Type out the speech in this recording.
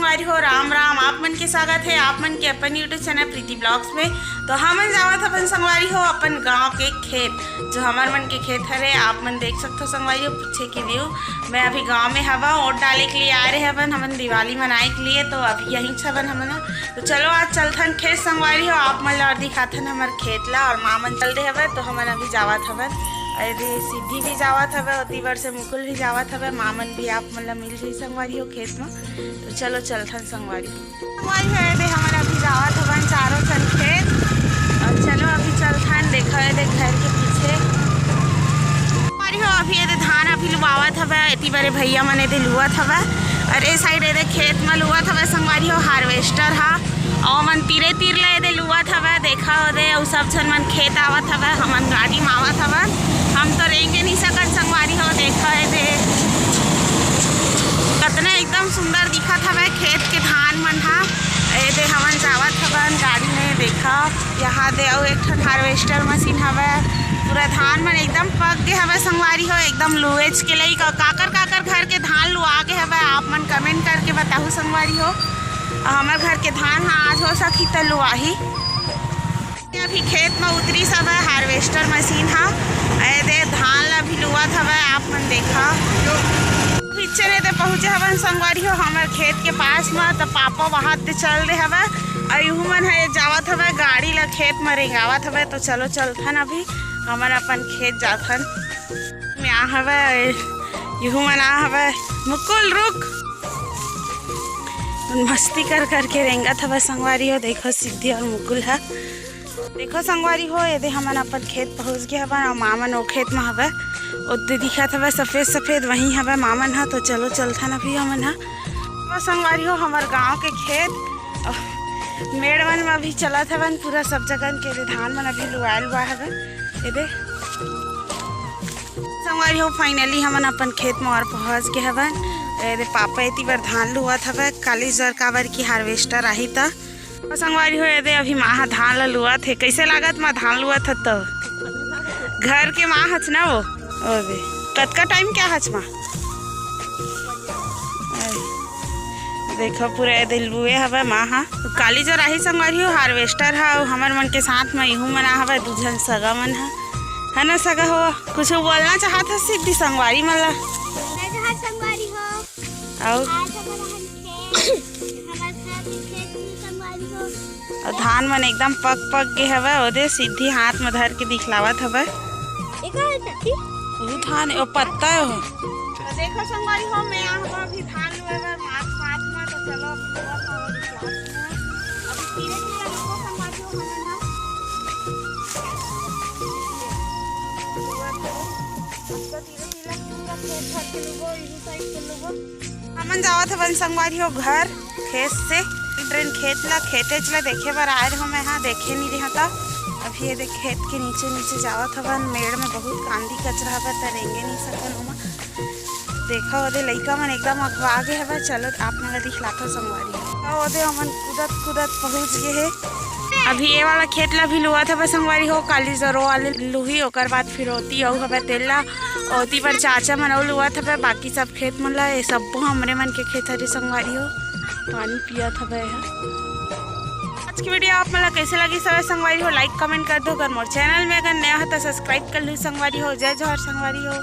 संगवारी हो, राम राम। आप मन के स्वागत है आप मन के अपन यूट्यूब चैनल प्रीति ब्लॉग्स में। तो हमन जावत अपन संगवारी हो अपन गांव के खेत, जो हमार मन के खेत हरे। आप मन देख सकते हो संगवारी हो पीछे की व्यू। मैं अभी गांव में हवा वोट डाले के लिए आ रहे हवन हमन दिवाली मनाए के लिए। तो अभी यहीं छवन हमन। तो चलो आज चलथन खेत संगवारी हो, आप मन ला और दिखाथन हमार खेत ला। और माँ मन चल रहे हवे तो हमन अभी जावत हवन। अरे सिद्धि भी जावत हवे और दीवर से मुकुल भी जावत हवे। मामन भी आप मतलब मिल रही संगवारी हो खेत में। तो चलो चलथन संगवारी संगवारी है दे हमन अभी जावत हवन चारों चल खेत। और चलो अभी चलथन देखो दे घर के पीछे संगवारी हो। अभी ये धान अभी लुआवत हवे, इतनी बड़े भैया मन दे लुआत हवे। और ए साइड ये खेत में लुआत हवे संगवारी हो हार्वेस्टर हा। और मन तीरे तीर ले दे लुआत हवे। देखा दे और सब झन मन खेत आवत हवे, हमन गाड़ी में आवत हवे। हम तो रेंगे नहीं सकन संगवारी हो। देखा है दे कितना एकदम सुंदर दिखत हवे खेत के धान मन हा। दे हमन जावत हवन गाड़ी में। देखा यहाँ दे और एक ठन हार्वेस्टर मशीन हवे। पूरा धान मन एकदम पक गए हवे संगवारी हो, एकदम लुएच के लई। काकर घर के धान लुआ के हवे आप मन कमेंट करके बताहू संगवारी हो। हमार घर के धान हाँ आज हो सकी तो लुआही। अभी खेत में उतरी सब है हार्वेस्टर मशीन हा। दे धान ला भी लुआत हवे आप मन देखा। पीछे ने दे पहुँचे हवन संगवारी हो हमारे खेत के पास में। तो पापा वहाँ दे चल रहे हवे और यूँ मन है जावत हवे गाड़ी ला खेत में रेंगावत हवे। तो चलो चलथन अभी हमन अपन खेत जाथन में आ हवे। यूँ मन आ हवे मुकुल रुक मस्ती कर करके रेंगत हवे संगवारी हो। देखो सिद्धि और मुकुल है। देखो संगवारी हो ये हमन अपन खेत पहुँच गए हवन। और मामन वो खेत में हवे उदे दिखत हवे सफ़ेद सफ़ेद वहीं हवे मामन हा। तो चलो चलथन अभी हमन हा वो संगवारी हो हमार गांव के खेत। मेड़ मन में अभी चलत हवन पूरा सब जगह के धान मन अभी लुआल हुआ हवे। ये संगवारी हो फाइनली हमन अपन खेत में और पहुँच गए हवन। ये पापा इतनी बार धान लुआत हवे काली जर काबर की हार्वेस्टर आई था। संगवारी हो दे अभी माँ धान ला लुआत है। कैसे लागत माँ धान लुआत है तो घर के माँ हच ना वो अबे कतका टाइम क्या हच माँ। देखो पूरा दे लुए हवे माँ हा। काली जो राही संगवारी हो हार्वेस्टर हा। हमार मन के साथ में इहू मना हवे दूजन सगा मन हा है ना। सगा हो कुछ बोलना चाहत है सिद्धि संगवारी मन ला और धान मन एकदम पक गए हवे। ओदे सिद्धि हाथ में धर के दिखलावत हवे वो धान ओ पत्ता है वो। तो देखो संगवारी हो मैं यहाँ अभी धान लुएगा मार साथ में। तो चलो अभी धीरे धीरे रुको संगवारी हो हमन जावत हवन संगवारी हो घर खेत से। ट्रेन खेत ला खेते चला देखे बार आए रहो मैं हाँ देखे नहीं रहा था। अभी ये देख खेत के नीचे नीचे जावत हवन। मेड़ में बहुत कांदी कचरा हवा तो रेंगे नहीं सकन ओमा। देखा ओदे लइका मन एकदम अखवा गए हवा। चलो आप मन दिखलाता संगवारी ओदे हमन कूदत कूदत पहुँच गए है। अभी ये वाला खेत ला भी लुआ था संगवारी हो काली जरो वाले लुही। ओकर बाद फिर होती औ हवे तेला ओती पर चाचा मन और लुआ था। बाकी सब खेत मन ला ये सब हमरे मन के खेत हरे संगवारी हो। पानी पिया था है। आज की वीडियो आप मतलब कैसे लगी सब संगवारी हो लाइक कमेंट कर दो। अगर मोर चैनल में अगर नया हो तो सब्सक्राइब कर लो संगवारी हो। जय जोहर संगवारी हो।